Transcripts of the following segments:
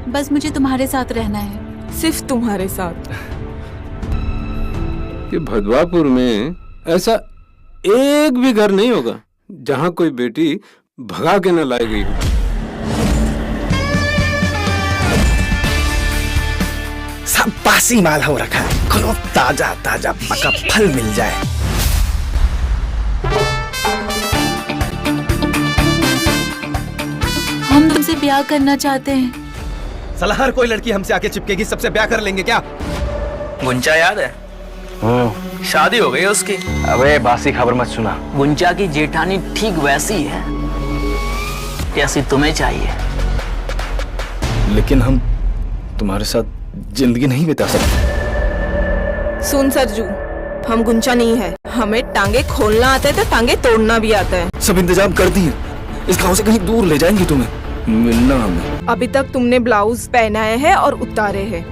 बस मुझे तुम्हारे साथ रहना है। सिर्फ तुम्हारे साथ? कि भदवापुर में ऐसा एक भी घर नहीं होगा जहां कोई बेटी भगा के न लाई गई हो। सब बासी माल हो रखा है, खोलो ताजा ताजा पका फल मिल जाए। हम तुमसे ब्याह करना चाहते हैं। साला हर कोई लड़की हमसे आके चिपकेगी, सबसे ब्याह कर लेंगे क्या? गुंचा याद है? शादी हो गई उसकी। अबे बासी खबर मत सुना। गुंचा की जेठानी ठीक वैसी है जैसी तुम्हें चाहिए। लेकिन हम तुम्हारे साथ जिंदगी नहीं बिता सकते। सुन सरजू, हम गुंचा नहीं है, हमें टांगे खोलना आता है तो टांगे तोड़ना भी आता है। सब इंतजाम कर दिए, इस गांव से कहीं दूर ले जाएंगे तुम्हें, मिलना हमें। अभी तक तुमने ब्लाउज पहनाए हैं और उतारे हैं।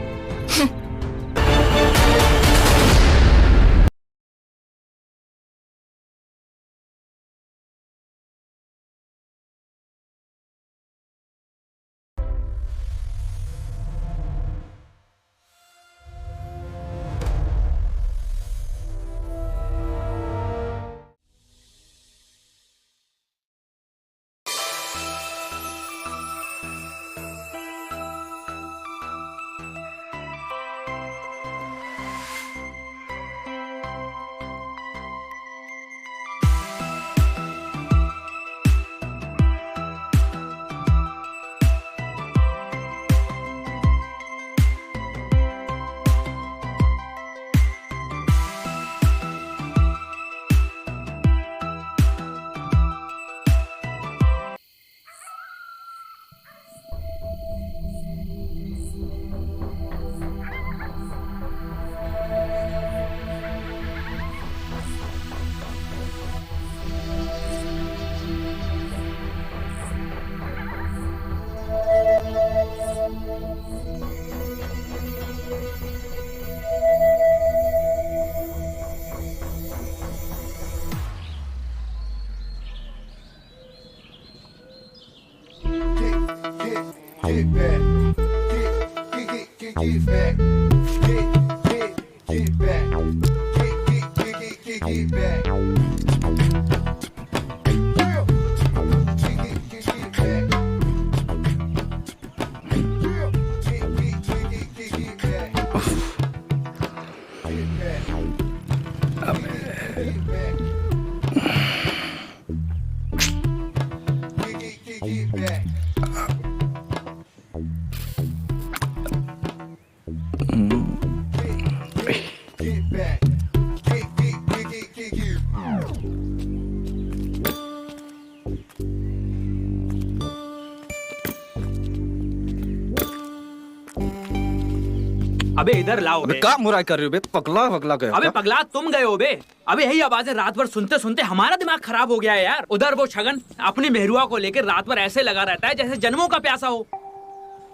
अबे इधर लाओ बे। क्या मुराई कर रहे हो बे? पगला पगला गए? अबे पगला तुम गए हो बे। अबे यही आवाजें रात भर सुनते सुनते हमारा दिमाग खराब हो गया है यार। उधर वो छगन अपनी मेहरुआ को लेकर रात भर ऐसे लगा रहता है जैसे जन्मों का प्यासा हो।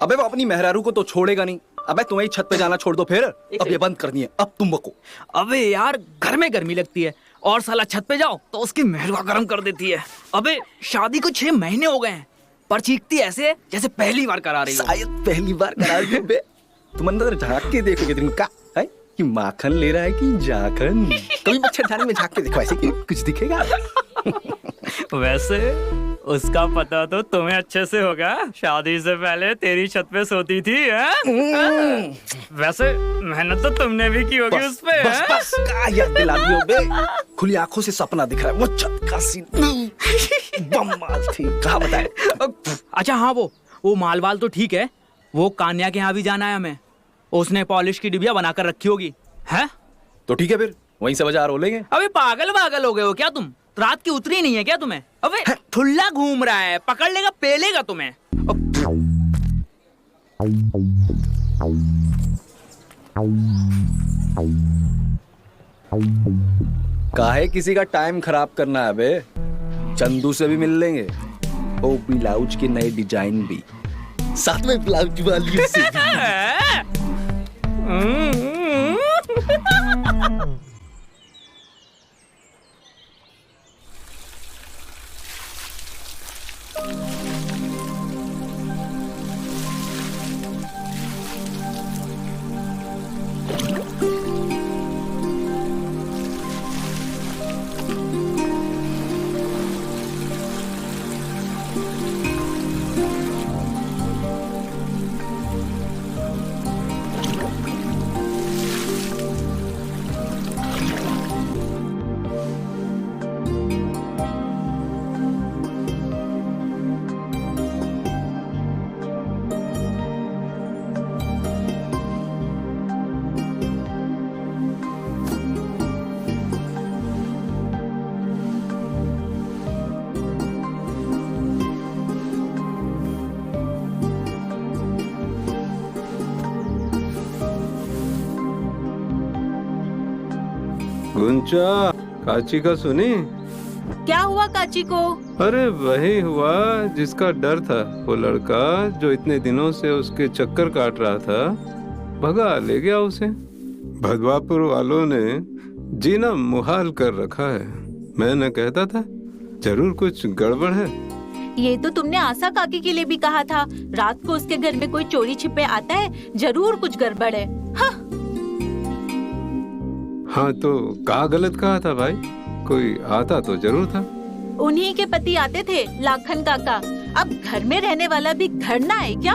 अबे वो अपनी मेहरारू को तो छोड़ेगा नहीं। अबे तुम्हें छत पे जाना छोड़ दो फिर। अब ये बंद करनी है, अब तुम बको। अबे यार घर में गर्मी लगती है और साला छत पे जाओ तो उसकी मेहरुआ गर्म कर देती है। अबे शादी को 6 महीने हो गए हैं पर चीखती ऐसे है जैसे पहली बार करा रही हो। शायद पहली बार करा रही हो बे। तुम अंदर झांक के देखोगे तुमका है कि माखन ले रहा है कि जाखन। कभी मच्छरदानी में झांक के देखो, ऐसे कि कुछ दिखेगा। वैसे उसका पता तो तुम्हें अच्छे से होगा, शादी से पहले तेरी छत पे सोती थी है? वैसे मेहनत तो तुमने भी की होगी उस पे। बस बस क्या याद दिला दियो बे। खुली आंखों से सपना दिख रहा है, वो छत का सीन बम्बाल थी। कहा बताए? अच्छा हाँ, वो मालवाल तो ठीक है, वो कान्या के यहाँ भी जाना है हमें। उसने पॉलिश की डिबिया बनाकर रखी होगी है? तो ठीक है फिर वहीं से बाजार हो लेंगे। अबे पागल पागल हो गए हो क्या तुम? रात की उतरी नहीं है क्या तुम्हें? अबे ठुल्ला घूम रहा है, पकड़ लेगा पेलेगा तुम्हें। काहे किसी का टाइम खराब करना है बे? चंदू से भी मिल लेंगे, वो ब्लाउज के नए डिजाइन भी, साथ में ब्लाउज वाली से गुंचा, काची का सुनी? क्या हुआ काची को? अरे वही हुआ जिसका डर था। वो लड़का जो इतने दिनों से उसके चक्कर काट रहा था, भगा ले गया उसे। भदवापुर वालों ने जीना मुहाल कर रखा है। मैं न कहता था जरूर कुछ गड़बड़ है। ये तो तुमने आशा काकी के लिए भी कहा था। रात को उसके घर में कोई चोरी छिपे आता है, जरूर कुछ गड़बड़ है। हाँ तो कहा गलत कहा था भाई? कोई आता तो जरूर था। उन्हीं के पति आते थे, लाखन काका। अब घर में रहने वाला भी घर ना है क्या?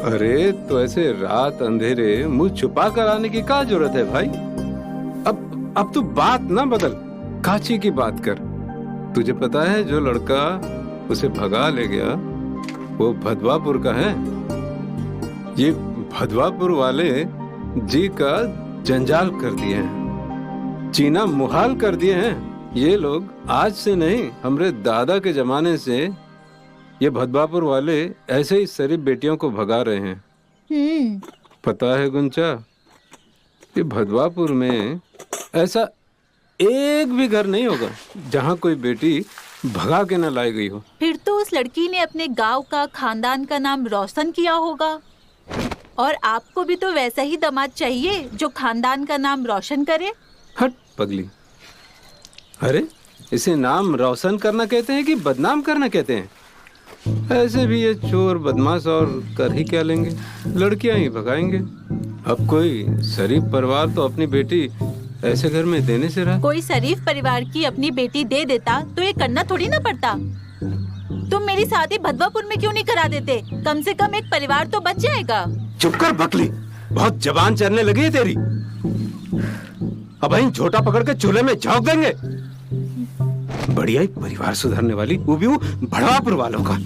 अरे तो ऐसे रात अंधेरे मुंह छुपा कर आने की क्या जरूरत है भाई? अब तू बात ना बदल, काची की बात कर। तुझे पता है जो लड़का उसे भगा ले गया वो भदवापुर का है। ये भदवापुर वाले जी का जंजाल कर दिए हैं, जीना मुहाल कर दिए हैं। ये लोग आज से नहीं, हमरे दादा के जमाने से ये भदवापुर वाले ऐसे ही शरीफ बेटियों को भगा रहे हैं। पता है गुंचा, ये भदवापुर में ऐसा एक भी घर नहीं होगा जहाँ कोई बेटी भगा के न लाई गई हो। फिर तो उस लड़की ने अपने गांव का, खानदान का नाम रोशन किया होगा। और आपको भी तो वैसा ही दामाद चाहिए जो खानदान का नाम रोशन करे। हट पगली। अरे इसे नाम रोशन करना कहते हैं कि बदनाम करना कहते हैं? ऐसे भी ये चोर बदमाश और कर ही क्या लेंगे, लड़कियां ही भगाएंगे। अब कोई शरीफ परिवार तो अपनी बेटी ऐसे घर में देने से रहा। कोई शरीफ परिवार की अपनी बेटी दे देता तो ये करना थोड़ी ना पड़ता। तुम मेरी शादी भदवापुर में क्यों नहीं करा देते? कम से कम एक परिवार तो बच जाएगा। चुप कर बकली, बहुत जबान चलने लगी है तेरी। अब इन झोटा पकड़ के चूल्हे में झोंक देंगे। बढ़िया ही परिवार सुधारने वाली, वो भी वो भड़वापुर वालों का।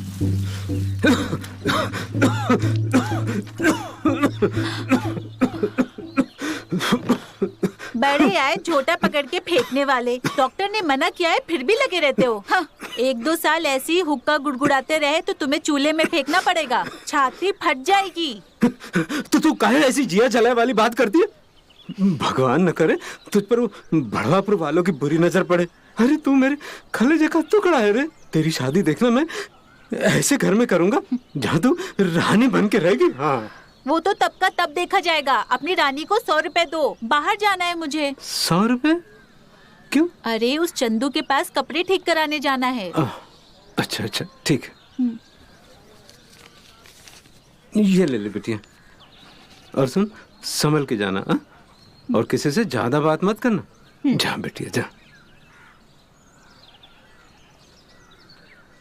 बड़े आए झोटा पकड़ के फेंकने वाले। डॉक्टर ने मना किया है फिर भी लगे रहते हो। हाँ, 1-2 साल ऐसी हुक्का गुड़गुड़ाते रहे तो तुम्हें चूल्हे में फेंकना पड़ेगा, छाती फट जाएगी। तो तू काहे ऐसी जिया जलाए वाली बात करती है? भगवान न करे तुझ पर वो भड़वापुर वालों की बुरी नजर पड़े। अरे तू मेरे कलेजे का टुकड़ा है रे। तेरी शादी देखना मैं ऐसे घर में करूंगा जहाँ तू रानी बन के रहेगी। हाँ, वो तो तब का तब देखा जाएगा। अपनी रानी को 100 रुपए दो, बाहर जाना है मुझे। 100 रुपए? क्यों? अरे उस चंदू के पास कपड़े ठीक कराने जाना है। अच्छा अच्छा ठीक है। ये ले बेटिया। और सुन, संभल के जाना। और किसी से ज्यादा बात मत करना। जा बेटिया जा।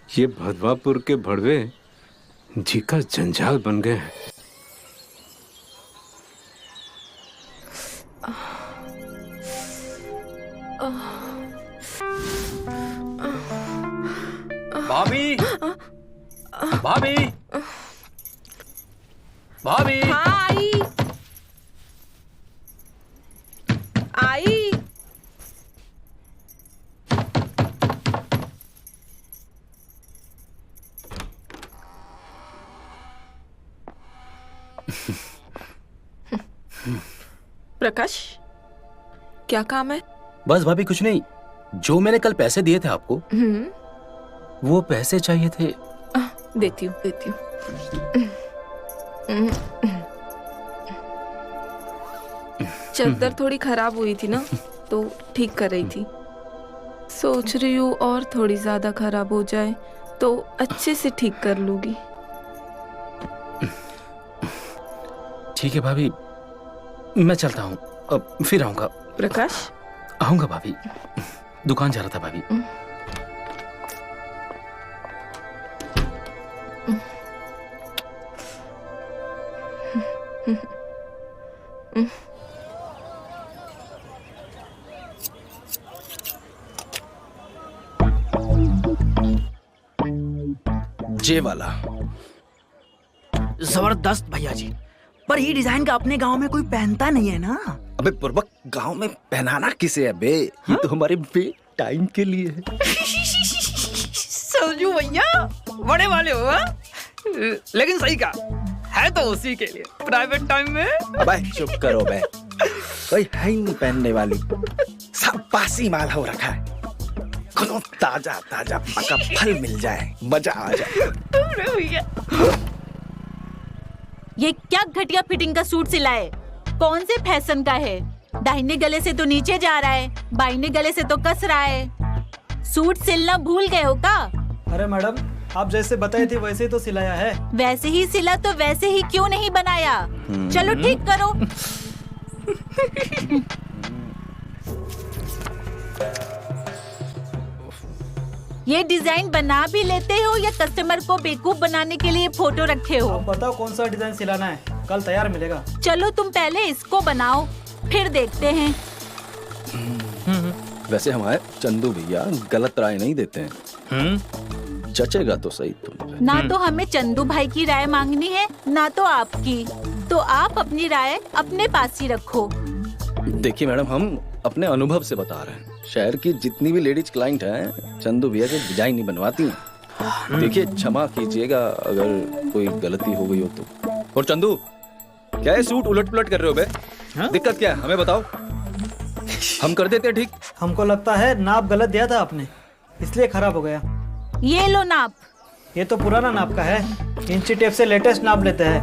ये भदवापुर के भड़वे जी का जंजाल बन गए हैं। भाभी, भाभी, भाभी। हाँ आई। प्रकाश, क्या काम है? बस भाभी कुछ नहीं। जो मैंने कल पैसे दिए थे आपको, वो पैसे चाहिए थे। देती हूँ। चद्दर थोड़ी खराब हुई थी ना, तो ठीक कर रही थी। सोच रही हूँ और थोड़ी ज्यादा खराब हो जाए तो अच्छे से ठीक कर लूंगी। ठीक है भाभी, मैं चलता हूँ, अब फिर आऊंगा। प्रकाश, आऊंगा भाभी, दुकान जा रहा था भाभी। जे वाला जबरदस्त भैया जी, पर ये डिजाइन का अपने गांव में कोई पहनता नहीं है ना। अबे बुर्बक, गांव में पहनाना किसे है बे? ये तो हमारे बे टाइम के लिए है। सरजू भैया बड़े वाले हो, लेकिन सही कहा है तो उसी के लिए, प्राइवेट टाइम में। अबे चुप करो बे। कोई है ही नहीं पहनने वाली, सब बासी माल हो रखा है। कोनो ताजा ताजा पका फल मिल जाए, मजा आ जाए। ये क्या घटिया फिटिंग का सूट सिला है? कौन से फैशन का है? दाहिने गले से तो नीचे जा रहा है, बाइने गले से तो कस रहा है। सूट सिलना भूल गए हो का? अरे मैडम, आप जैसे बताई थी वैसे ही तो सिलाया है। वैसे ही सिला तो वैसे ही क्यों नहीं बनाया? चलो ठीक करो। ये डिजाइन बना भी लेते हो या कस्टमर को बेवकूफ बनाने के लिए फोटो रखे हो? आप बताओ कौन सा डिजाइन सिलाना है, कल तैयार मिलेगा। चलो तुम पहले इसको बनाओ, फिर देखते हैं। वैसे हमारे चंदू भैया गलत राय नहीं देते हैं। जचेगा तो सही तुम। ना तो हमें चंदू भाई की राय मांगनी है, ना तो आपकी। तो आप अपनी राय अपने पास ही रखो। देखिए मैडम, हम अपने अनुभव से बता रहे हैं। शहर की जितनी भी लेडीज क्लाइंट हैं, चंदू भैया से डिजाइन नहीं बनवाती हैं। देखिए, क्षमा कीजिएगा अगर कोई गलती हो गई हो तो। और चंदू, क्या है सूट उलट पुलट कर रहे हो बे? दिक्कत क्या है हमें बताओ, हम कर देते हैं ठीक। हमको लगता है नाप गलत दिया था आपने, इसलिए खराब हो गया। ये लो नाप। ये तो पुराना नाप का है, इंची टेप से लेटेस्ट नाप लेते हैं।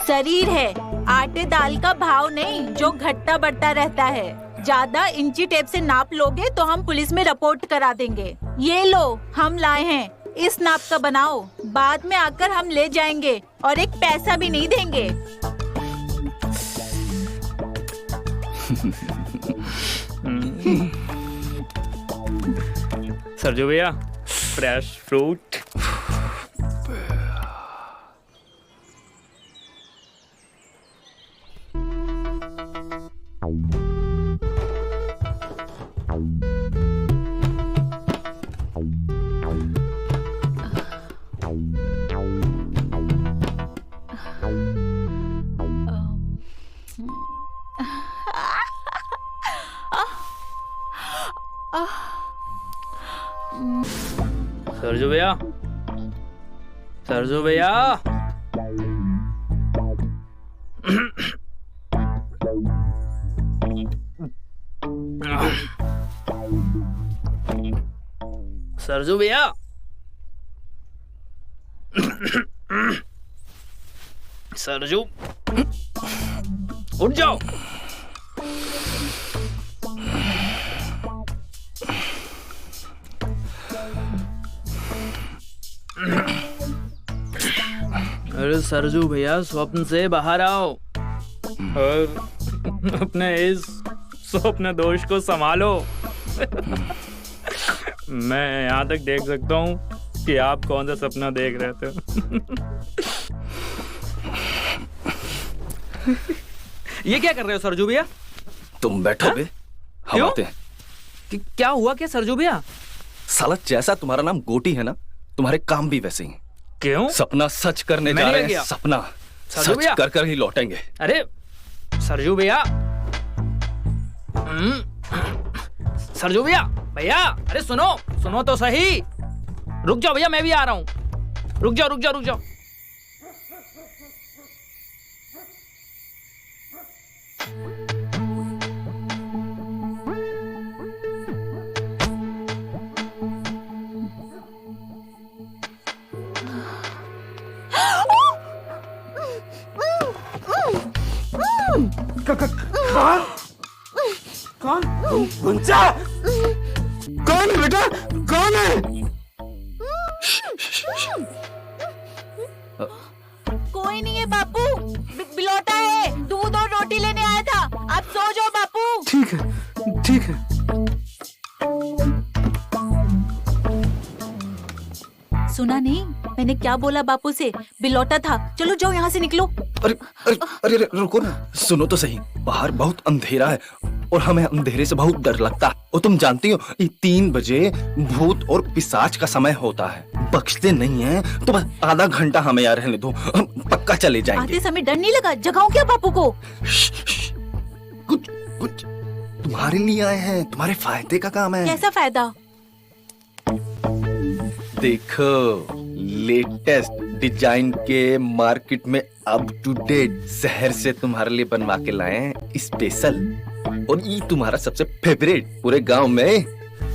शरीर है, आटे दाल का भाव नहीं जो घटता बढ़ता रहता है। ज्यादा इंची टेप से नाप लोगे तो हम पुलिस में रिपोर्ट करा देंगे। ये लो, हम लाए हैं, इस नाप का बनाओ। बाद में आकर हम ले जाएंगे और एक पैसा भी नहीं देंगे। सरजू भैया, फ्रेश फ्रूट। सरजू भैया, सरजू भैया, सरजू भैया, सरजू, उठ जाओ। अरे सरजू भैया, स्वप्न से बाहर आओ और अपने इस स्वप्न दोष को संभालो। मैं यहाँ तक देख सकता हूँ कि आप कौन सा सपना देख रहे थे। ये क्या कर रहे हो सरजू भैया? तुम बैठो बे, हम आते हैं। क्या हुआ क्या सरजू भैया? साला, जैसा तुम्हारा नाम गोटी है ना, तुम्हारे काम भी वैसे ही। क्यों? सपना सच करने जा रहे हैं, सपना सच कर कर ही लौटेंगे। अरे सरजू भैया, सरजू भैया, भैया, अरे सुनो, सुनो तो सही। रुक जाओ भैया, मैं भी आ रहा हूँ। रुक जाओ, रुक जाओ, रुक जाओ। कौन? गुंजा! कौन बेटा, कौन है? कोई नहीं है बापू, बिलौटा है, दूध और रोटी लेने आया था। आप सो जाओ बापू। ठीक है, ठीक है। सुना नहीं मैंने क्या बोला बापू से? बिलौटा था। चलो जाओ, यहाँ से निकलो। अरे अरे अरे अरे, रुको ना, सुनो तो सही। बाहर बहुत अंधेरा है और हमें अंधेरे से बहुत डर लगता है। और तुम जानती हो, ये 3 बजे भूत और पिशाच का समय होता है। बख्शते नहीं हैं, तो बस आधा घंटा हमें यहाँ रहने दो, हम पक्का चले जाएंगे। आते समय डर नहीं लगा? जगाओ क्या बापू को? कुछ कुछ तुम्हारे लिए आए हैं, तुम्हारे फायदे का काम है। कैसा फायदा? देखो, लेटेस्ट डिजाइन के मार्केट में अप टू डेट शहर से तुम्हारे लिए बनवा के लाए हैं स्पेशल। और ये तुम्हारा सबसे फेवरेट, पूरे गांव में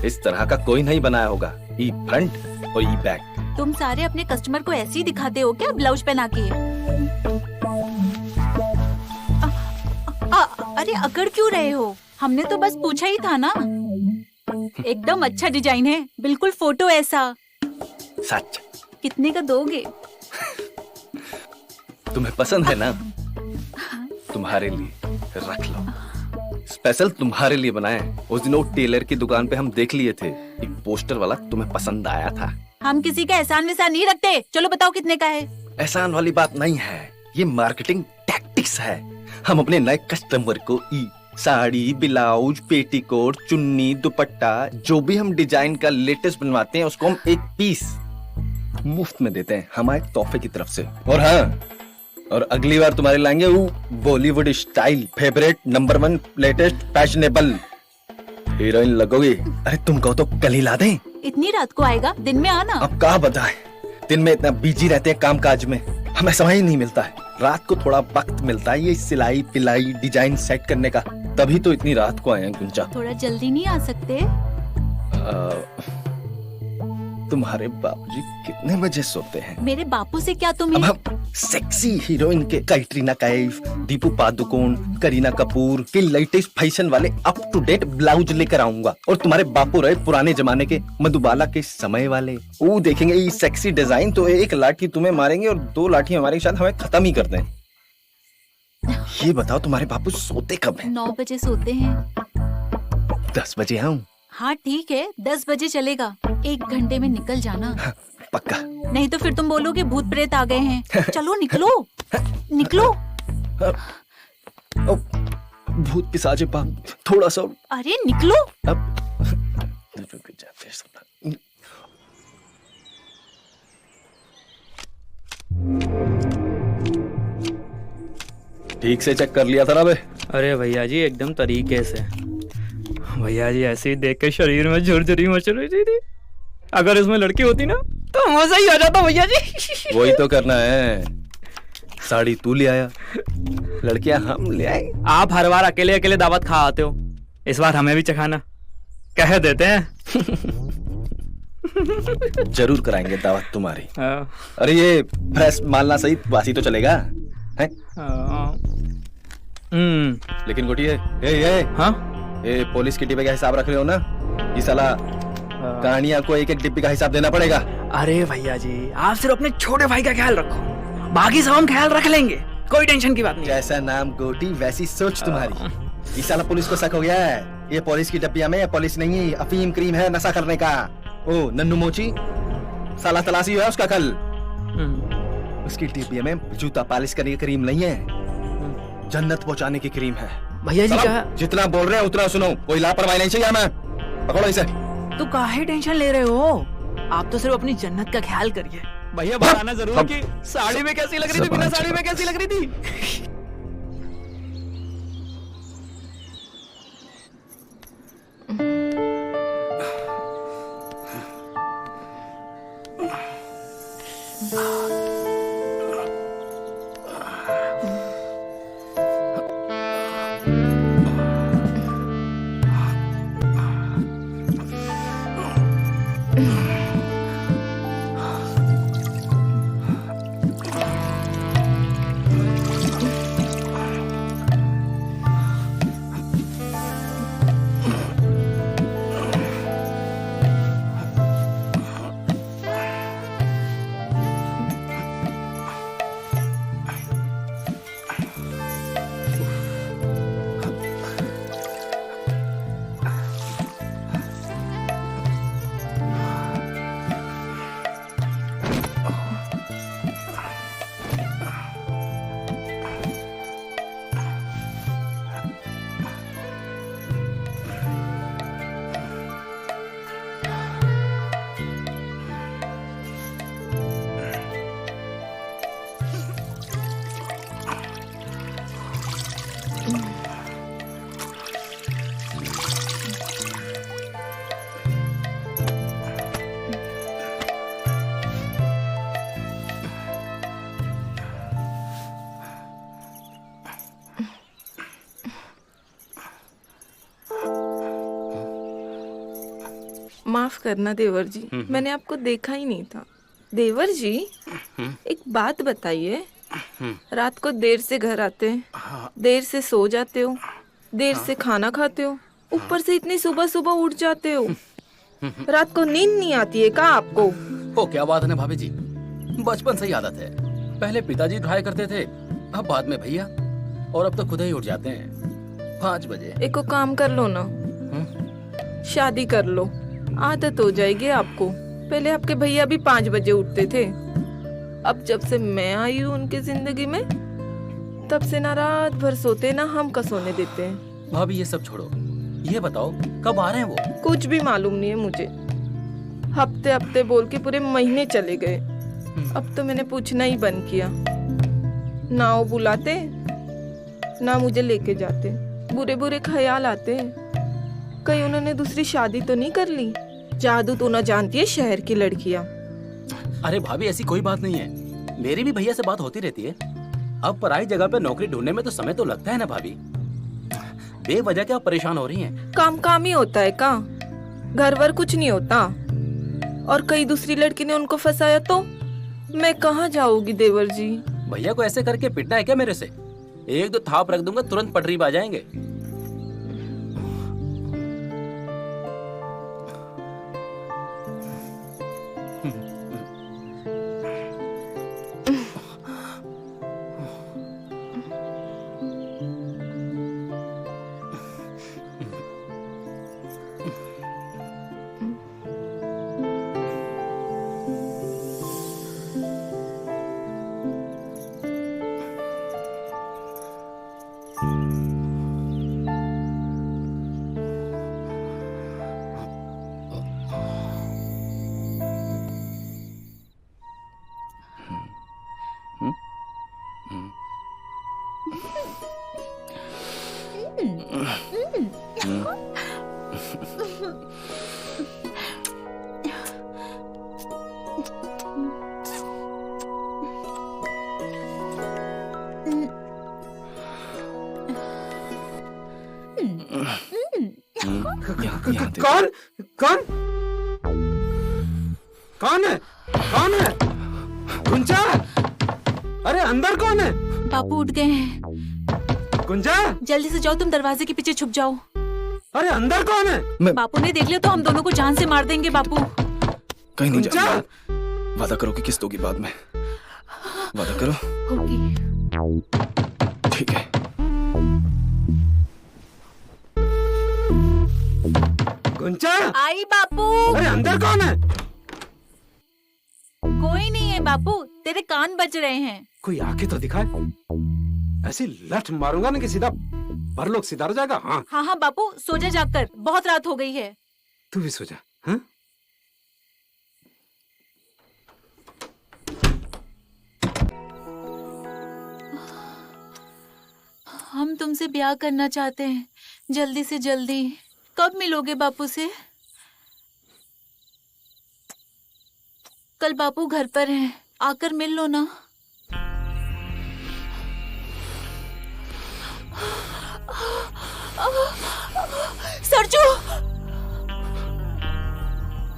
इस तरह का कोई नहीं बनाया होगा। ये फ्रंट और ये बैक। तुम सारे अपने कस्टमर को ऐसे ही दिखाते हो क्या ब्लाउज पहना के? अरे अकड़ क्यों रहे हो? हमने तो बस पूछा ही था ना। एकदम अच्छा डिजाइन है, बिल्कुल फोटो ऐसा। सच? कितने का दोगे? तुम्हें पसंद है ना? तुम्हारे लिए रख लो, स्पेशल तुम्हारे लिए बनाए। उस दिन वो टेलर की दुकान पे हम देख लिए थे, एक पोस्टर वाला, तुम्हें पसंद आया था। हम किसी का एहसान वैसान नहीं रखते। चलो बताओ कितने का है? एहसान वाली बात नहीं है, ये मार्केटिंग टैक्टिक्स है। हम अपने नए कस्टमर को साड़ी, ब्लाउज, पेटीकोट, चुन्नी, दुपट्टा, जो भी हम डिजाइन का लेटेस्ट बनवाते हैं उसको हम एक पीस मुफ्त में देते हैं, हमारे तोहफे की तरफ से। और हाँ, और अगली बार तुम्हारे लाएंगे वो Bollywood style favourite number 1 latest fashionable heroine लगोगी। अरे तुम कहो तो कल ही ला दें। इतनी रात को आएगा? दिन में आना। अब क्या बताएं, दिन में इतना बिजी रहते हैं काम काज में, हमें समय ही नहीं मिलता है। रात को थोड़ा वक्त मिलता है ये सिलाई पिलाई डिजाइन सेट करने का, तभी तो इतनी रात को आए हैं गुंजा। थोड़ा जल्दी नहीं आ सकते? तुम्हारे बाबूजी कितने बजे सोते हैं? मेरे बापू से क्या अब तुम्हें? हम सेक्सी हीरोइन के कैटरीना कैफ, दीपू पादुकोण, करीना कपूर के लेटेस्ट फैशन वाले अप टू डेट ब्लाउज लेकर आऊंगा। और तुम्हारे बापू रहे पुराने जमाने के मधुबाला के समय वाले, वो देखेंगे ये सेक्सी डिजाइन तो एक लाठी तुम्हें मारेंगे और 2 लाठी हमारे साथ हमें खत्म ही कर दें। ये बताओ तुम्हारे बापू सोते कब हैं? 9 बजे सोते हैं। 10 बजे आऊं? हाँ ठीक है, 10 बजे चलेगा। 1 घंटे में निकल जाना। पक्का? नहीं तो फिर तुम बोलोगे भूत प्रेत आ गए हैं। चलो निकलो, निकलो। भूत पिशाचे बाप, थोड़ा सा अरे निकलो। अब ठीक से चेक कर लिया था ना बे? अरे भैया जी एकदम तरीके से। भैया जी ऐसे ही देख के शरीर में झुरझुरी मच रही थी। अगर इसमें लड़की होती ना तो मजा ही आ जाता भैया जी। वही तो करना है। साड़ी तू ले आया, लड़कियां हम ले आए। आप हर बार अकेले अकेले दावत खा आते हो, इस बार हमें भी चखाना, कह देते हैं। जरूर कराएंगे दावत तुम्हारी। हाँ। अरे ये फ्रेश मालना सही, बासी तो चलेगा है? लेकिन गोटी ये हाँ? ये पुलिस की डिब्बे का हिसाब रख रहे हो ना? ये साला कहानियां को एक एक डिब्बे का हिसाब देना पड़ेगा। अरे भैया जी आप सिर्फ अपने छोटे भाई का ख्याल रखो, बाकी सब हम ख्याल रख लेंगे, कोई टेंशन की बात नहीं। जैसा नाम गोटी वैसी सोच तुम्हारी। ये साला पुलिस को शक हो गया है, ये पुलिस की डब्बिया में पुलिस नहीं है, अफीम क्रीम है नशा करने का। ओ नन्नू मोची, साला तलाशी है उसका कल। उसकी डिब्बिया में जूता पालिश करने की क्रीम नहीं है, जन्नत पहुंचाने की क्रीम है। भैया जी का जितना बोल रहे हैं उतना सुनो, कोई लापरवाही नहीं चाहिए। मैं पकड़ो इसे। तो काहे टेंशन ले रहे हो? आप तो सिर्फ अपनी जन्नत का ख्याल करिए। भैया बताना जरूर कि साड़ी में कैसी लग रही थी, बिना साड़ी में कैसी लग रही थी। माफ करना देवर जी, मैंने आपको देखा ही नहीं था। देवर जी, एक बात बताइए, रात को देर से घर आते हैं, देर से सो जाते हो, देर से खाना खाते हो, ऊपर से इतनी सुबह सुबह उठ जाते हो, रात को नींद नहीं आती है क्या आपको? ओ क्या बात है ना भाभी जी, बचपन से ही आदत है। पहले पिताजी उठाया करते थे, अब बाद में भैया, और अब तो खुद ही उठ जाते हैं 5 बजे। एक काम कर लो ना, शादी कर लो, आदत हो जाएगी आपको। पहले आपके भैया भी 5 बजे उठते थे, अब जब से मैं आई हूँ उनकी जिंदगी में, तब से ना रात भर सोते ना हम का सोने देते हैं। भाभी ये सब छोड़ो, ये बताओ कब आ रहे हैं वो? कुछ भी मालूम नहीं है मुझे, हफ्ते हफ्ते बोल के पूरे महीने चले गए। अब तो मैंने पूछना ही बंद किया, ना वो बुलाते ना मुझे लेके जाते, बुरे बुरे ख्याल आते। कहीं उन्होंने दूसरी शादी तो नहीं कर ली? जादू तो ना जानती है शहर की लड़कियां। अरे भाभी ऐसी कोई बात नहीं है, मेरी भी भैया से बात होती रहती है। अब पराई जगह पे नौकरी ढूंढने में तो समय तो लगता है ना भाभी, बेवजह क्या परेशान हो रही हैं? काम काम ही होता है का, घर वर कुछ नहीं होता। और कई दूसरी लड़की ने उनको फंसाया तो मैं कहाँ जाऊंगी देवर जी? भैया को ऐसे करके पिटना है क्या मेरे से? 1-2 थाप रख दूंगा, तुरंत पटरी पे आ जाएंगे। कौन कौन कौन है? कौन है? गुंजा, अरे अंदर कौन है? बापू उठ गए हैं। गुंजा, जल्दी से जाओ, तुम दरवाजे के पीछे छुप जाओ। अरे अंदर कौन है? बापू ने देख लिया तो हम दोनों को जान से मार देंगे। बापू कहीं नहीं गुंजा, जाना। वादा करो कि किस्त होगी बाद में, वादा करो। होगी। ठीक है। गुंजा, आई बापू। अरे अंदर कौन है? कोई नहीं है बापू, तेरे कान बज रहे हैं। कोई आके तो दिखाए, ऐसी लठ मारूंगा ना कि सीधा परलोक सिधार जाएगा। हाँ हाँ हाँ बापू, सो जा जाकर, बहुत रात हो गई है। तू भी सो जा। हाँ? हम तुमसे ब्याह करना चाहते हैं, जल्दी से जल्दी। कब मिलोगे बापू से? कल बापू घर पर हैं, आकर मिल लो ना। सरजू,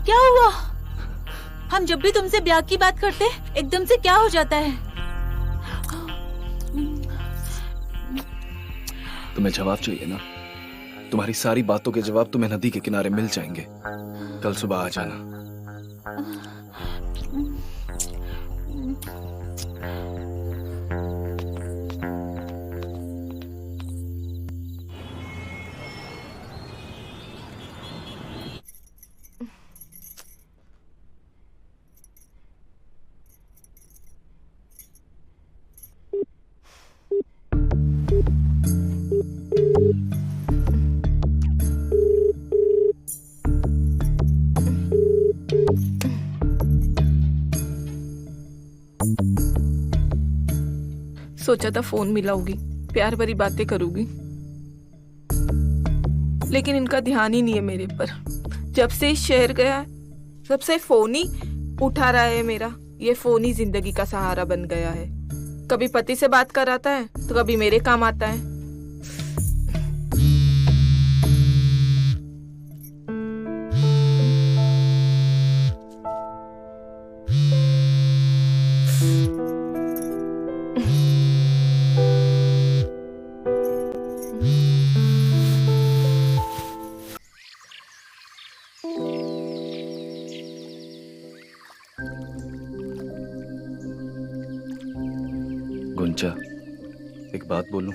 क्या हुआ? हम जब भी तुमसे ब्याह की बात करते एकदम से क्या हो जाता है? तुम्हें जवाब चाहिए ना? तुम्हारी सारी बातों के जवाब तुम्हें नदी के किनारे मिल जाएंगे। कल सुबह आ जाना। सोचा था फोन मिलाऊंगी, प्यार भरी बातें करूंगी, लेकिन इनका ध्यान ही नहीं है मेरे पर। जब से इस शहर गया तब से फोन ही उठा रहा है मेरा। ये फोन ही जिंदगी का सहारा बन गया है। कभी पति से बात कराता है तो कभी मेरे काम आता है। गुंचा, एक बात बोलूं,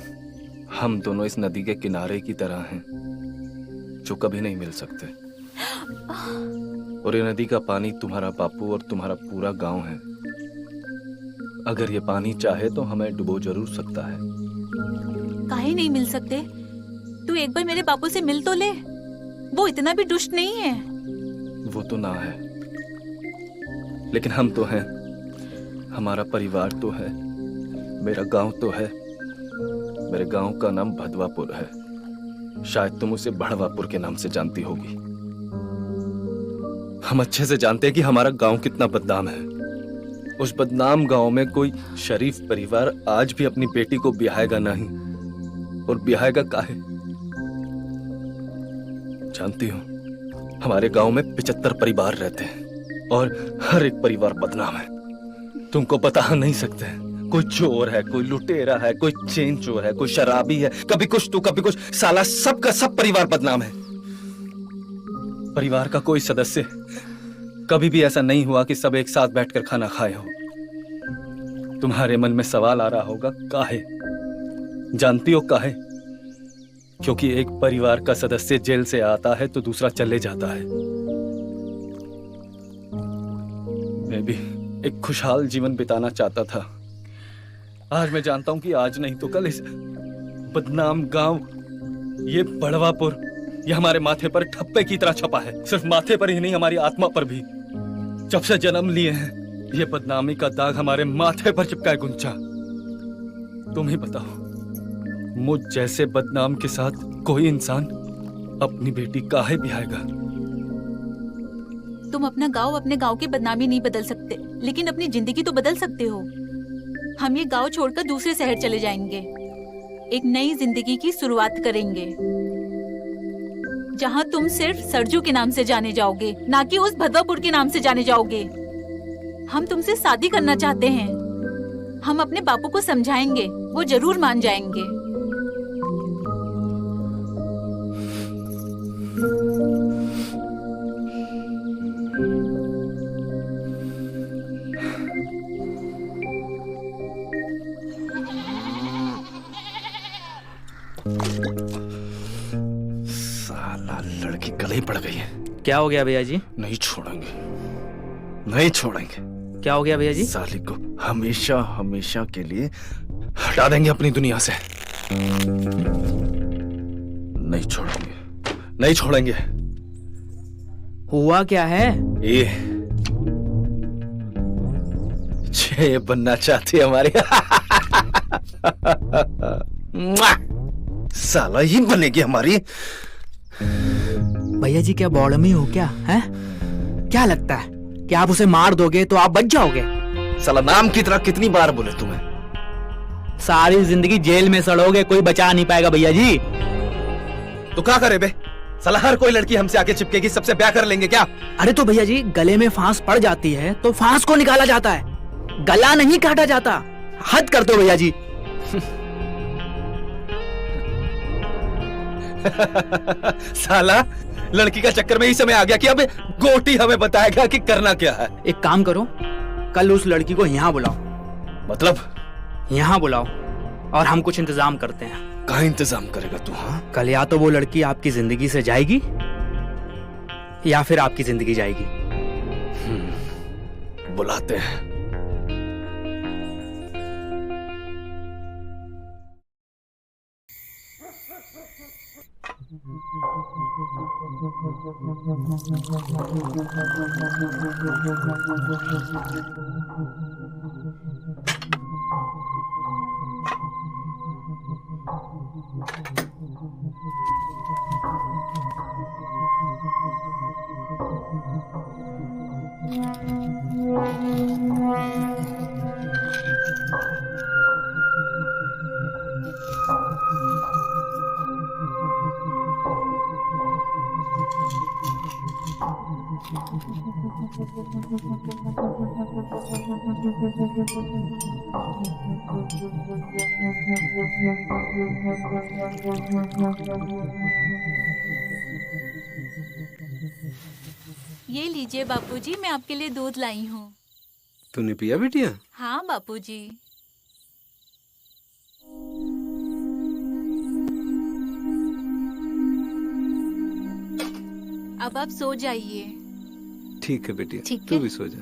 हम दोनों इस नदी के किनारे की तरह हैं जो कभी नहीं मिल सकते। और ये नदी का पानी तुम्हारा बापू और तुम्हारा पूरा गांव है। अगर ये पानी चाहे तो हमें डुबो जरूर सकता है। काहे नहीं मिल सकते? तू एक बार मेरे बापू से मिल तो ले, वो इतना भी दुष्ट नहीं है। वो तो ना है, लेकिन हम तो हैं। हमारा परिवार तो है, मेरा गांव तो है। मेरे गांव का नाम भदवापुर है। शायद तुम उसे बढ़वापुर के नाम से जानती होगी। हम अच्छे से जानते हैं कि हमारा गांव कितना बदनाम है। उस बदनाम गांव में कोई शरीफ परिवार आज भी अपनी बेटी को ब्याहेगा नहीं। और ब्याहेगा काहे? जानती हो, हमारे गांव में 75 परिवार रहते हैं और हर एक परिवार बदनाम है। तुमको बता नहीं सकते। कोई चोर है, कोई लुटेरा है, कोई चेन चोर है, कोई शराबी है, कभी कुछ तो कभी कुछ। साला सबका सब परिवार बदनाम है। परिवार का कोई सदस्य कभी भी ऐसा नहीं हुआ कि सब एक साथ बैठकर खाना खाए हो। तुम्हारे मन में सवाल आ रहा होगा, काहे? जानती हो काहे? क्योंकि एक परिवार का सदस्य जेल से आता है तो दूसरा चले जाता है। मैं भी एक खुशहाल जीवन बिताना चाहता था। आज मैं जानता हूं कि आज नहीं तो कल इस बदनाम गांव, ये बढ़वापुर, ये हमारे माथे पर ठप्पे की तरह छपा है। सिर्फ माथे पर ही नहीं, हमारी आत्मा पर भी। जब से जन्म लिए हैं, ये बदनामी का दाग हमारे माथे पर चिपका है। गुंचा, तुम ही बताओ, मुझ जैसे बदनाम के साथ कोई इंसान अपनी बेटी काहे ब्याहेगा? तुम अपना गांव, अपने गांव की बदनामी नहीं बदल सकते, लेकिन अपनी जिंदगी तो बदल सकते हो। हम ये गांव छोड़कर दूसरे शहर चले जाएंगे, एक नई जिंदगी की शुरुआत करेंगे, जहां तुम सिर्फ सरजू के नाम से जाने जाओगे, ना कि उस भदवापुर के नाम से जाने जाओगे। हम तुमसे शादी करना चाहते हैं। हम अपने बापू को समझाएंगे, वो जरूर मान जाएंगे। साला लड़की गले ही पड़ गई है। क्या हो गया भैया जी? नहीं छोड़ेंगे, नहीं छोड़ेंगे। क्या हो गया भैया जी? साली को हमेशा हमेशा के लिए हटा देंगे अपनी दुनिया से। नहीं छोड़ेंगे, नहीं छोड़ेंगे। हुआ क्या है? ये बनना चाहती है हमारी। साला ही बनेगी हमारी। भैया जी क्या बॉडमी हो क्या है? क्या लगता है कि आप उसे मार दोगे तो आप बच जाओगे? साला नाम की तरह कितनी बार बोले तुम्हें? सारी जिंदगी जेल में सड़ोगे, कोई बचा नहीं पाएगा भैया जी। तो क्या करे बे? साला हर कोई लड़की हमसे आके चिपकेगी, सबसे ब्याह कर लेंगे क्या? अरे तो भैया जी, गले में फांस पड़ जाती है तो फांस को निकाला जाता है, गला नहीं काटा जाता। हद कर दो भैया जी। साला लड़की का चक्कर में ही समय आ गया कि अब गोटी हमें बताएगा कि करना क्या है। एक काम करो, कल उस लड़की को यहाँ बुलाओ। मतलब? यहाँ बुलाओ और हम कुछ इंतजाम करते हैं। कहाँ इंतजाम करेगा तू? हाँ, कल या तो वो लड़की आपकी जिंदगी से जाएगी या फिर आपकी जिंदगी जाएगी। बुलाते हैं। ये लीजिए बापूजी, मैं आपके लिए दूध लाई हूँ। तूने पिया बिटिया? हाँ बापूजी। अब आप सो जाइए। ठीक है बेटी, ठीक तू है। भी सो जा।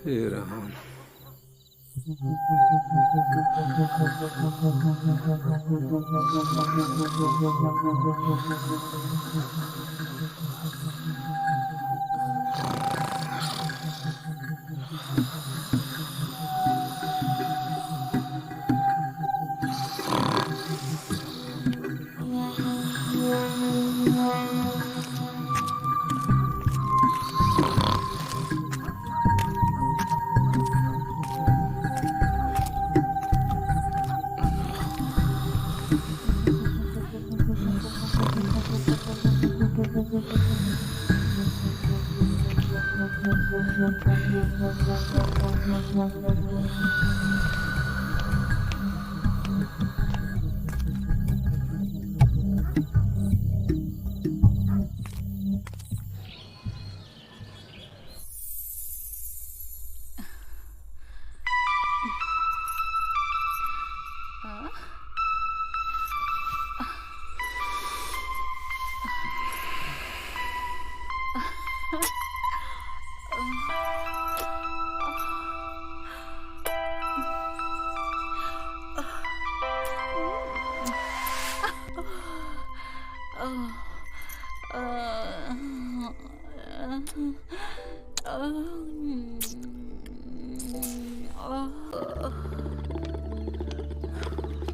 हे राम।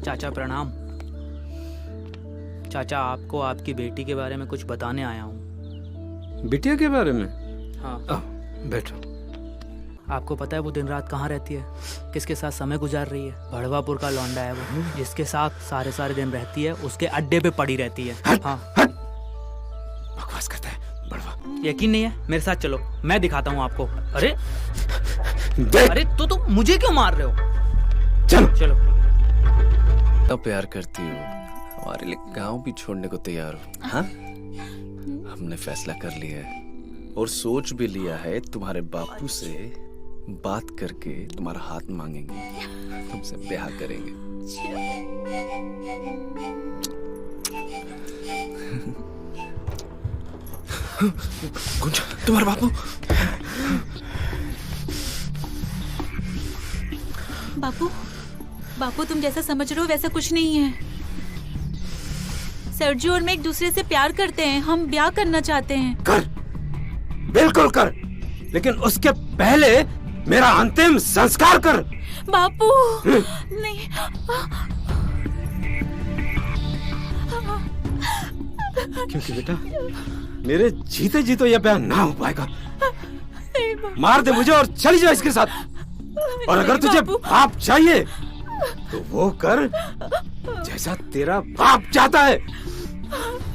चाचा प्रणाम। चाचा आपको आपकी बेटी के बारे में कुछ बताने आया हूँ। बिटिया के बारे में? हाँ। बैठो। आपको पता है वो दिन रात कहाँ रहती है, किसके साथ समय गुजार रही है? भड़वापुर का लौंडा है वो, जिसके साथ सारे सारे दिन रहती है, उसके अड्डे पे पड़ी रहती है। हाँ। बकवास करता है बड़वा। यकीन नहीं है? मेरे साथ चलो, मैं दिखाता हूँ आपको। अरे देख। अरे तो तुम मुझे क्यों मार रहे हो? चलो चलो। अब प्यार करती हो, हमारे लिए गांव भी छोड़ने को तैयार हो? हाँ, हमने फैसला कर लिया है और सोच भी लिया है, तुम्हारे बापू से बात करके तुम्हारा हाथ मांगेंगे, तुमसे ब्याह करेंगे। गुंजा, तुम्हारा बापू। बापू, बापू तुम जैसा समझ रहे हो वैसा कुछ नहीं है। सरजू और मैं एक दूसरे से प्यार करते हैं, हम ब्याह करना चाहते हैं। कर, बिल्कुल कर, लेकिन उसके पहले मेरा अंतिम संस्कार कर। बापू नहीं। क्योंकि बेटा मेरे जीते जी तो यह ब्याह ना हो पाएगा। मार दे मुझे और चली जाओ इसके साथ। और अगर तुझे बाप चाहिए तो वो कर जैसा तेरा बाप चाहता है।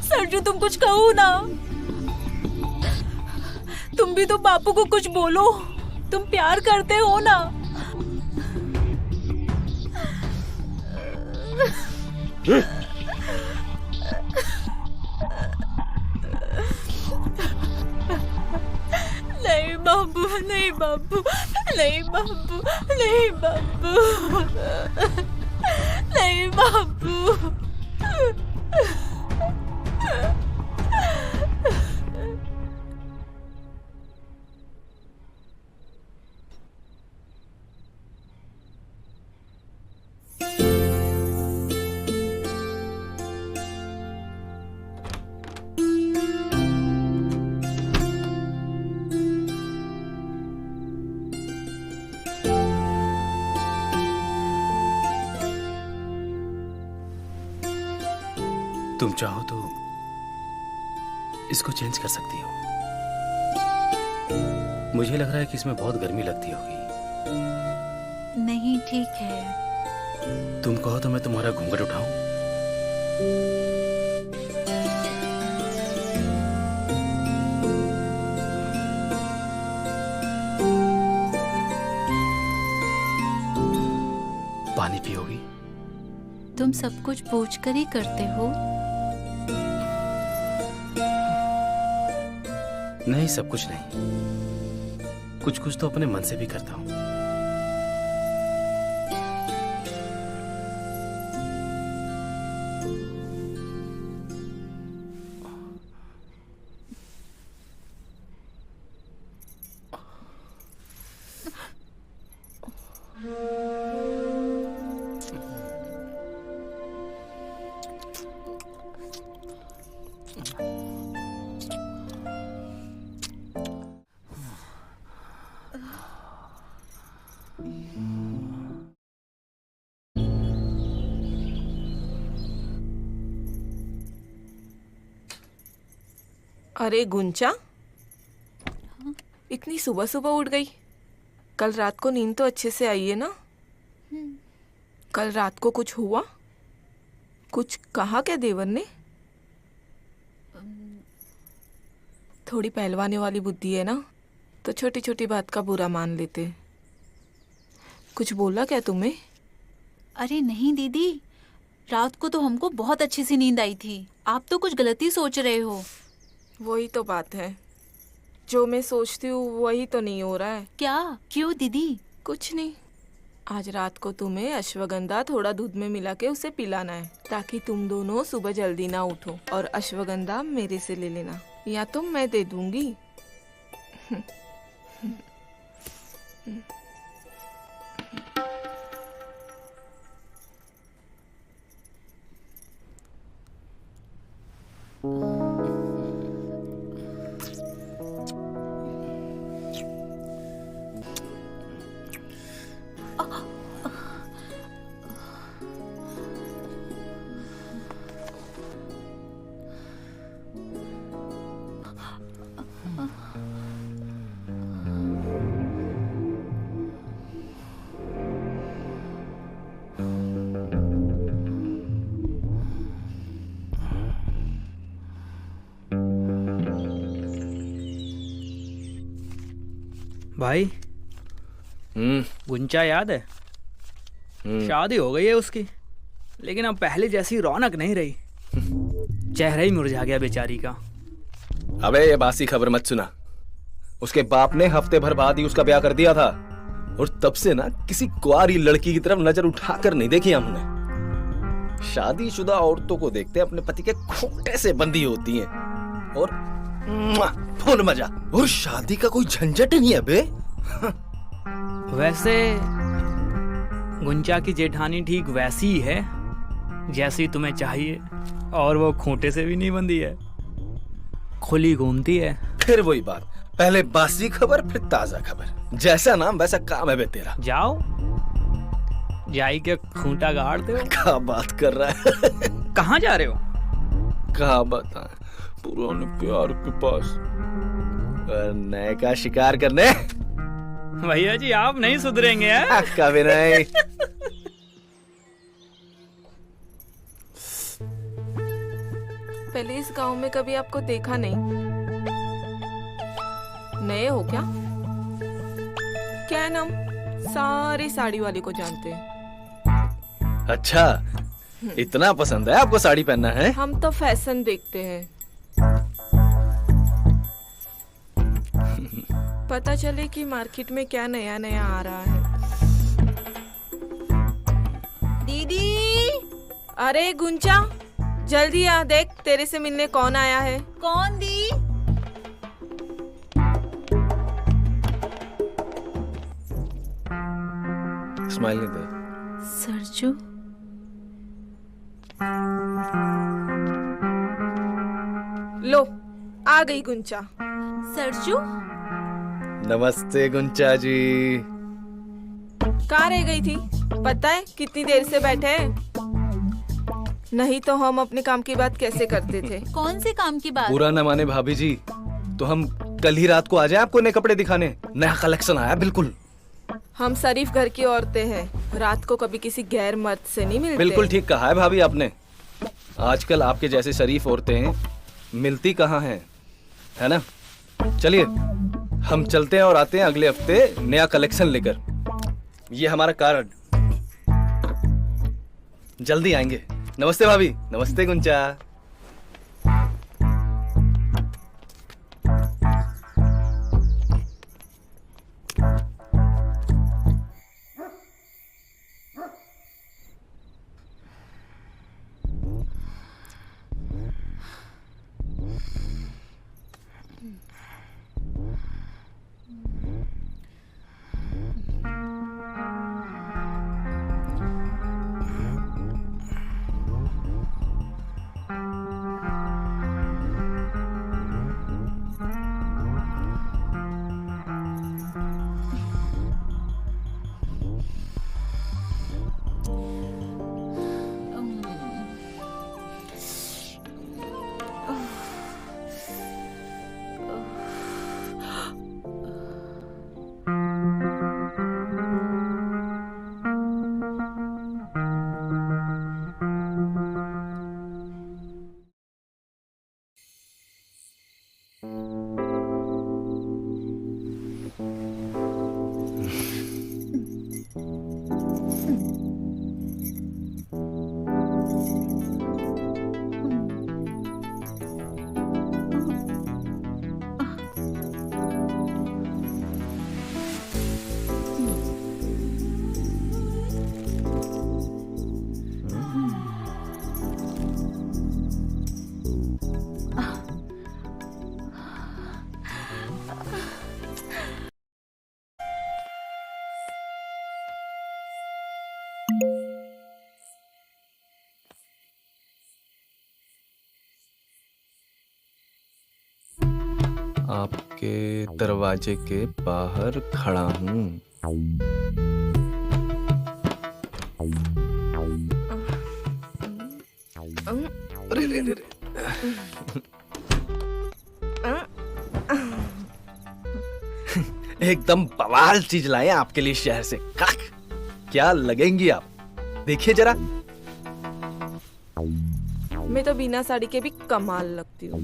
सरजू तुम कुछ कहो ना, तुम भी तो बापू को कुछ बोलो, तुम प्यार करते हो ना। नहीं बाबू, नहीं बाबू, नहीं बाबू, नहीं बाबू, नहीं बाबू। तुम चाहो तो इसको चेंज कर सकती हो। मुझे लग रहा है कि इसमें बहुत गर्मी लगती होगी। नहीं ठीक है। तुम कहो तो मैं तुम्हारा घूंघट उठाऊं? पानी पियोगी? तुम सब कुछ पूछ कर ही करते हो। नहीं, सब कुछ नहीं, कुछ कुछ तो अपने मन से भी करता हूं। अरे गुंचा, इतनी सुबह सुबह उठ गई। कल रात को नींद तो अच्छे से आई है ना? कल रात को कुछ हुआ? कुछ कहा क्या देवर ने? थोड़ी पहलवाने वाली बुद्धि है ना, तो छोटी छोटी बात का बुरा मान लेते। कुछ बोला क्या तुम्हें? अरे नहीं दीदी, रात को तो हमको बहुत अच्छी सी नींद आई थी। आप तो कुछ गलती सोच रहे हो। वही तो बात है, जो मैं सोचती हूँ वही तो नहीं हो रहा है। क्या? क्यों दीदी? कुछ नहीं, आज रात को तुम्हें अश्वगंधा थोड़ा दूध में मिला के उसे पिलाना है, ताकि तुम दोनों सुबह जल्दी ना उठो। और अश्वगंधा मेरे से ले लेना, या तो मैं दे दूंगी। भाई, गुंचा याद है? शादी हो गई है उसकी, लेकिन अब पहले जैसी रौनक नहीं रही। चेहरा ही मुरझा गया बेचारी का। अबे ये बासी खबर मत सुना। उसके बाप ने हफ्ते भर बाद ही उसका ब्याह कर दिया था, और तब से ना किसी कुआरी लड़की की तरफ नजर उठाकर नहीं देखी हमने। शादीशुदा औरतों को देखते अपने पति के खूंटे से बंधी होती हैं, और फुल मजा। और शादी का कोई झंझट ही नहीं है बे। वैसे गुंचा की जेठानी ठीक वैसी ही है जैसी तुम्हें चाहिए, और वो खूंटे से भी नहीं बंधी है, खुली घूमती है। फिर वही बात, पहले बासी खबर फिर ताजा खबर। जैसा नाम वैसा काम है बे तेरा। जाओ, जाई के खूंटा गाड़ दो। क्या बात कर रहा है? कहाँ जा रहे हो? क्या बताएं, पुराने प्यार के पास, नए का शिकार करने। भैया जी आप नहीं सुधरेंगे हैं? कभी नहीं। पहले इस गांव में कभी आपको देखा नहीं। नए हो क्या? क्या है नाम? सारी साड़ी वाली को जानते हैं। अच्छा, इतना पसंद है आपको साड़ी पहनना है? हम तो फैशन देखते हैं, पता चले कि मार्केट में क्या नया नया आ रहा है। दीदी! अरे गुंचा, जल्दी आ, देख तेरे से मिलने कौन आया है। कौन दी? स्माइल नहीं दे। सरजू। लो, आ गई गुंचा। सरजू? नमस्ते गुंचा जी। कहाँ रह गई थी? पता है कितनी देर से बैठे हैं? नहीं तो हम अपने काम की बात कैसे करते थे? कौन से काम की बात? बुरा न माने भाभी जी, तो हम कल ही रात को आ जाए आपको नए कपड़े दिखाने। नया कलेक्शन आया बिल्कुल। हम शरीफ घर की औरतें हैं, रात को कभी किसी गैर मर्द से नहीं मिलते। बिल्कुल ठीक कहा है भाभी आपने। आजकल आपके जैसे शरीफ औरतें मिलती कहाँ हैं, है ना? चलिए हम चलते हैं और आते हैं अगले हफ्ते नया कलेक्शन लेकर। ये हमारा कार्ड, जल्दी आएंगे। नमस्ते भाभी। नमस्ते गुंचा। आपके दरवाजे के बाहर खड़ा हूँ। अरे रे रे रे। एकदम बवाल चीज लाए हैं आपके लिए शहर से। क्या लगेंगी आप, देखिए जरा। मैं तो बिना साड़ी के भी कमाल लगती हूँ।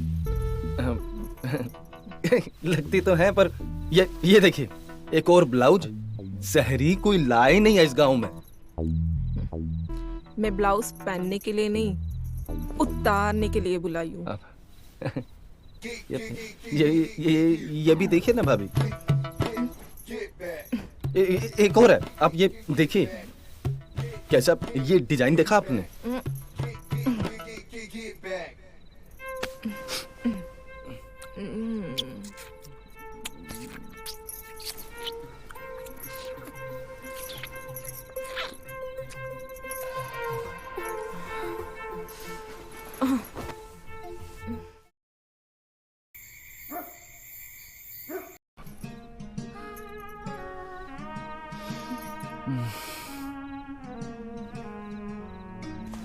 लगती तो है, पर ये देखिए, एक और ब्लाउज शहरी कोई लाए नहीं है इस गांव में। मैं ब्लाउज पहनने के लिए नहीं, उतारने के लिए बुलाई हूँ। ये भी देखिए ना भाभी। एक और है, आप ये देखिए कैसा, ये डिजाइन देखा आपने?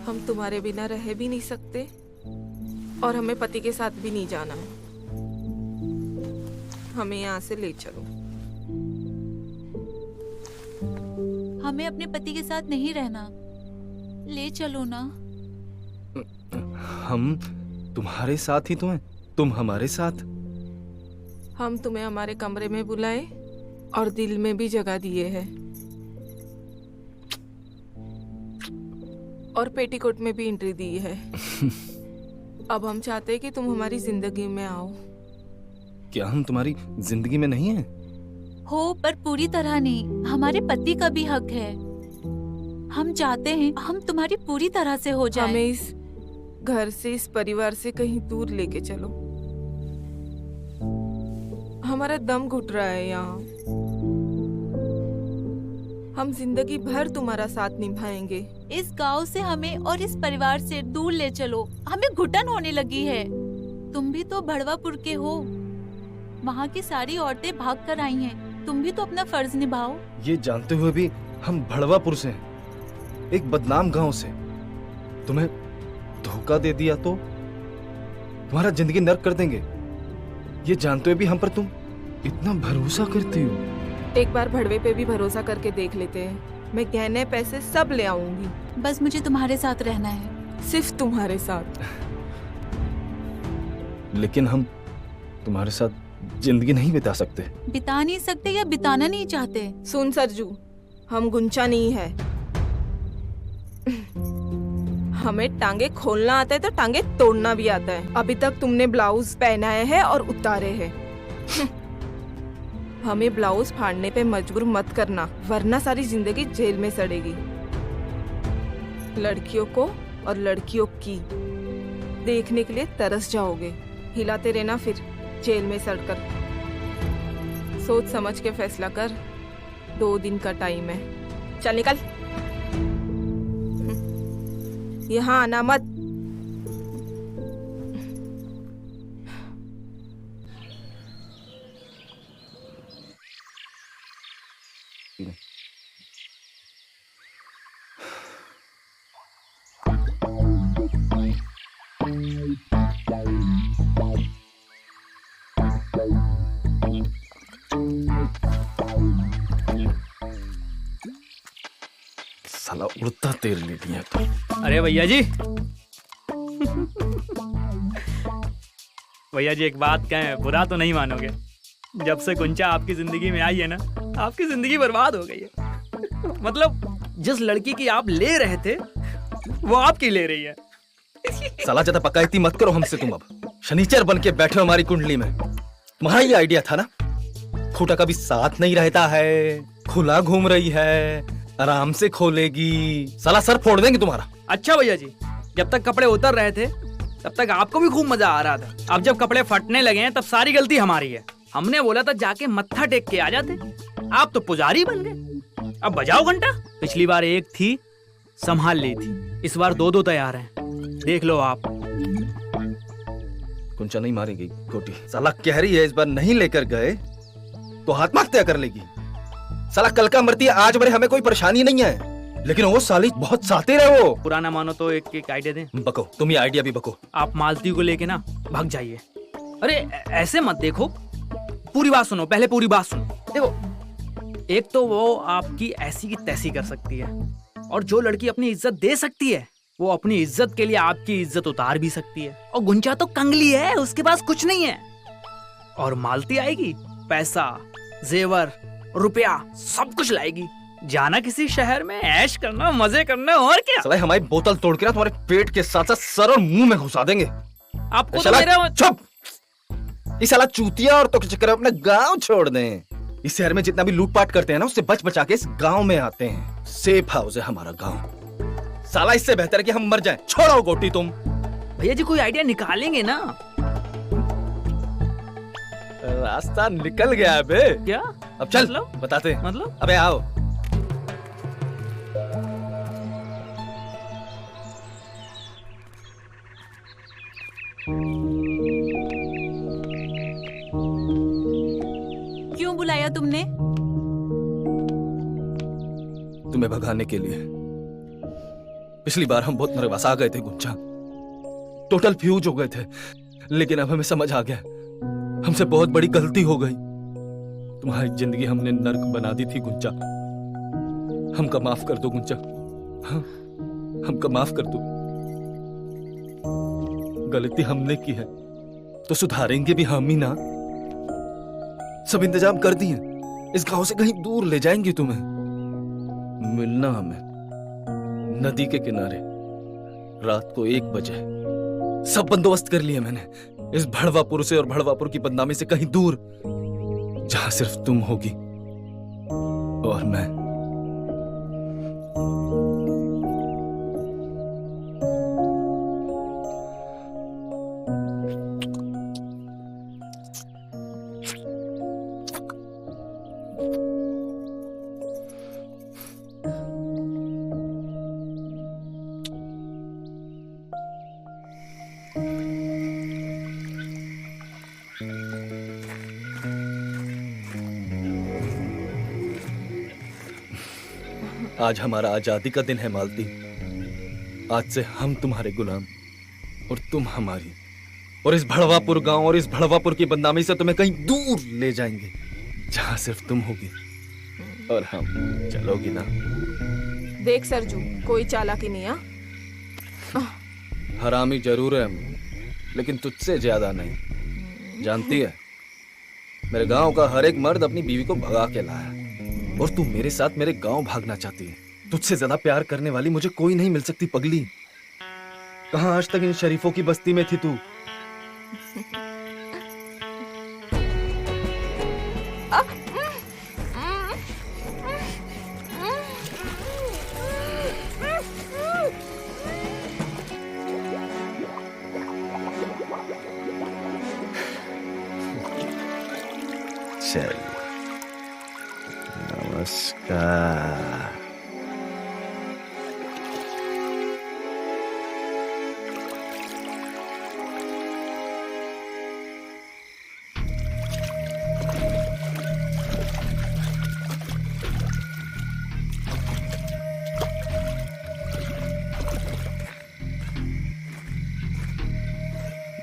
हम तुम्हारे बिना रह भी नहीं सकते और हमें पति के साथ भी नहीं जाना है। हमें यहाँ से ले चलो। हमें अपने पति के साथ नहीं रहना, ले चलो ना। हम तुम्हारे साथ ही तो हैं, तुम हमारे साथ। हम तुम्हें हमारे कमरे में बुलाए और दिल में भी जगह दिए हैं, और पेटीकोट में भी एंट्री दी है। अब हम चाहते हैं कि तुम हमारी जिंदगी में आओ। क्या हम तुम्हारी जिंदगी में नहीं हैं? हो, पर पूरी तरह नहीं। हमारे पति का भी हक है। हम चाहते हैं हम तुम्हारी पूरी तरह से हो जाएं। हमें इस घर से, इस परिवार से कहीं दूर लेके चलो। हमारा दम घुट रहा है यहाँ। हम जिंदगी भर तुम्हारा साथ निभाएंगे। इस गांव से हमें और इस परिवार से दूर ले चलो। हमें घुटन होने लगी है। तुम भी तो भड़वापुर के हो, वहाँ की सारी औरतें भाग कर आई हैं। तुम भी तो अपना फर्ज निभाओ। ये जानते हुए भी हम भड़वापुर से हैं, एक बदनाम गांव से। तुम्हें धोखा दे दिया तो तुम्हारा जिंदगी नर्क कर देंगे, ये जानते हुए भी हम पर तुम इतना भरोसा करती हो। एक बार भड़वे पे भी भरोसा करके देख लेते हैं। मैं गहने पैसे सब ले आऊंगी। बस मुझे तुम्हारे साथ रहना है, सिर्फ तुम्हारे साथ। लेकिन हम तुम्हारे साथ जिंदगी नहीं बिता सकते। बिता नहीं सकते या बिताना नहीं चाहते? सुन सरजू, हम गुंचा नहीं है। हमें टांगे खोलना आता है तो टांगे तोड़ना भी आता है। अभी तक तुमने ब्लाउज पहनाए हैं और उतारे हैं। हमें ब्लाउज फाड़ने पे मजबूर मत करना, वरना सारी जिंदगी जेल में सड़ेगी। लड़कियों को और लड़कियों की देखने के लिए तरस जाओगे। हिलाते रहना फिर जेल में सड़कर। सोच समझ के फैसला कर, 2 दिन का टाइम है। चल निकल, यहाँ आना मत। साला उड़ता तेल ले लिया तो। अरे भैया जी, भैया जी एक बात कहें, बुरा तो नहीं मानोगे। जब से गुंचा आपकी जिंदगी में आई है ना, आपकी जिंदगी बर्बाद हो गई है। मतलब जिस लड़की की आप ले रहे थे वो आपकी ले रही है। साला ज्यादा पकायती मत करो हमसे तुम। अब शनिचर बन के बैठे हो हमारी कुंडली में। तुम्हारा ये आइडिया था ना, खूटा कभी साथ नहीं रहता है, खुला घूम रही है, आराम से खोलेगी। साला सर फोड़ देंगे तुम्हारा। अच्छा भैया जी, जब तक कपड़े उतर रहे थे तब तक आपको भी खूब मजा आ रहा था। अब जब कपड़े फटने लगे हैं तब सारी गलती हमारी है। हमने बोला था जाके मत्था टेक के आ जाते, आप तो पुजारी बन गए। अब बजाओ घंटा। पिछली बार एक थी, संभाल ली थी, इस बार 2-2 तैयार हैं। देख लो आप। गुंचा नहीं मारेगी गोटी। साला कह रही है इस बार नहीं लेकर गए तो आत्महत्या कर लेगी। साला कल का मरती है, आज मरे, हमें कोई परेशानी नहीं है, लेकिन वो साली बहुत सातिर है वो। पुराना मानो तो एक आइडिया दें। बको, तुम ये आइडिया भी बको। आप मालती को लेके ना भाग जाइए। अरे ऐसे मत देखो, पूरी बात सुनो, पहले पूरी बात सुनो। देखो, एक तो वो आपकी ऐसी की तैसी कर सकती है, और जो लड़की अपनी इज्जत दे सकती है वो अपनी इज्जत के लिए आपकी इज्जत उतार भी सकती है। और गुंजा तो कंगली है, उसके पास कुछ नहीं है। और मालती आएगी, पैसा, जेवर, रुपया सब कुछ लाएगी। जाना किसी शहर में, ऐश करना, मजे करना, और क्या। साला हमारी बोतल तोड़ के ना तुम्हारे पेट के साथ साथ सर और मुंह में घुसा देंगे। आपको तो मेरा चुप। इस साला चूतिया और तो के चक्कर में अपना गांव छोड़ दें। इस शहर में जितना भी लूटपाट करते हैं ना, उससे बच बचा के इस गांव में आते हैं। सेफ हाउस है हमारा गांव। साला इससे बेहतर है कि हम मर जाएं। छोड़ो गोटी तुम। भैया जी कोई आइडिया निकालेंगे ना। रास्ता निकल गया है बे। क्या? अब चल मतलब? बताते हैं। मतलब? अबे आओ। क्यों बुलाया तुमने? तुम्हें भगाने के लिए। पिछली बार हम बहुत नर्वस आ गए थे गुंजा, टोटल फ्यूज हो गए थे, लेकिन अब हमें समझ आ गया हमसे बहुत बड़ी गलती हो गई। तुम्हारी जिंदगी हमने नर्क बना दी थी गुंजा। हमका माफ कर दो गुंजा। हाँ, हमका माफ कर दो। गलती हमने की है तो सुधारेंगे भी हम ही ना। सब इंतजाम कर दिए, इस गांव से कहीं दूर ले जाएंगे तुम्हें। मिलना हमें नदी के किनारे रात को 1 बजे। सब बंदोबस्त कर लिए मैंने, इस भड़वापुर से और भड़वापुर की बदनामी से कहीं दूर, जहां सिर्फ तुम होगी और मैं। आज हमारा आजादी का दिन है मालती। आज से हम तुम्हारे गुलाम और तुम हमारी, और इस भड़वापुर गांव और इस भड़वापुर की बदनामी से तुम्हें कहीं दूर ले जाएंगे, जहां सिर्फ तुम होगी और हम। चलोगी ना? देख सरजू, कोई चालाकी नहीं। हरामी जरूर है हम, लेकिन तुझसे ज्यादा नहीं। जानती है, मेरे गांव का हर एक मर्द अपनी बीवी को भगा के लाया, और तू मेरे साथ मेरे गांव भागना चाहती है। तुझसे ज्यादा प्यार करने वाली मुझे कोई नहीं मिल सकती पगली। कहां आज तक इन शरीफों की बस्ती में थी तू? चल, नमस्कार।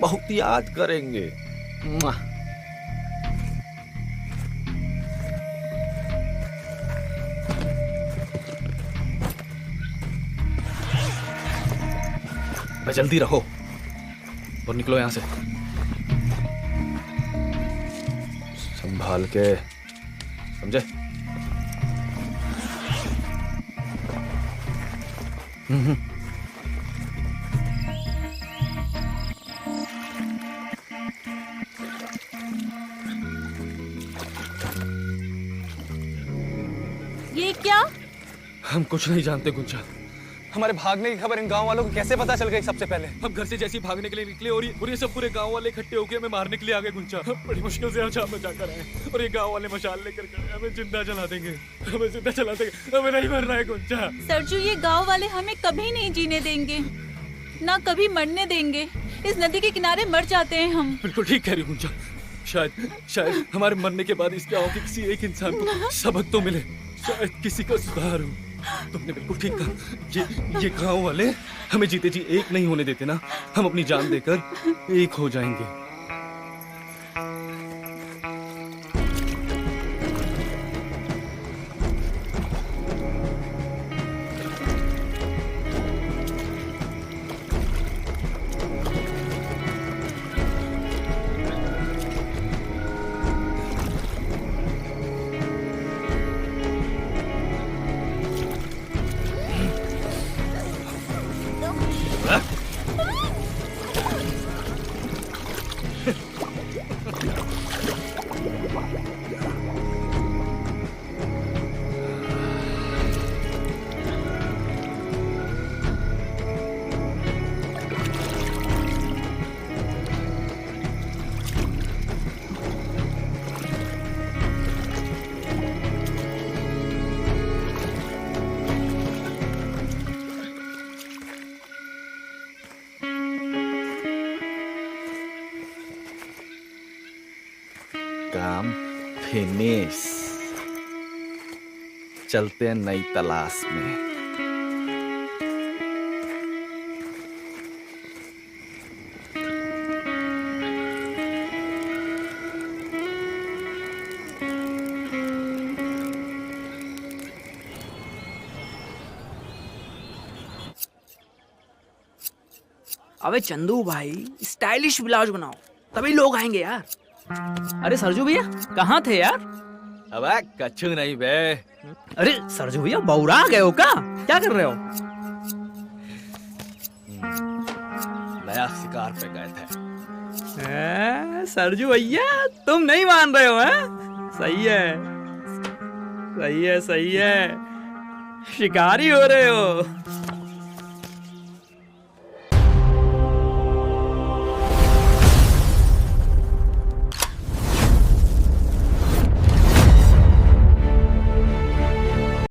बहुत याद करेंगे। जल्दी रहो और निकलो यहां से। संभाल के, समझे? ये क्या? हम कुछ नहीं जानते गुंजा। हमारे भागने की खबर इन गांव वालों को कैसे पता चल गई सबसे पहले? हम घर से जैसे ही भागने के लिए निकले और ये सब पूरे गांव वाले इकट्ठे होकर हमें मारने के लिए आ गए गुंजा। बड़ी मुश्किल से हम जान बचा कर आए, और ये गांव वाले मशाल लेकर गए। हमें जिंदा जला देंगे, हमें जिंदा जला देंगे। हमें नहीं मरना है गुंजा। सरजू, ये गांव वाले हमें कभी नहीं जीने देंगे। ना कभी मरने देंगे। इस नदी के किनारे मर जाते हैं हम। बिल्कुल ठीक कह रही हूँ गुंजा। शायद हमारे मरने के बाद इस गांव के किसी एक इंसान को सबक तो मिले, शायद किसी का सुधार हो। तुमने बिल्कुल ठीक कहा। ये गांव वाले हमें जीते जी एक नहीं होने देते ना, हम अपनी जान देकर एक हो जाएंगे। काम फिनिश। चलते हैं नई तलाश में। अबे चंदू भाई, स्टाइलिश ब्लाउज बनाओ तभी लोग आएंगे यार। अरे सरजू भैया कहाँ थे यार? अब कछु नहीं बे। अरे सरजू भैया बौरा गए हो क्या कर रहे हो? नया शिकार पे गए थे। सरजू भैया तुम नहीं मान रहे हो? हैं? सही है, सही है, सही है, शिकारी हो रहे हो।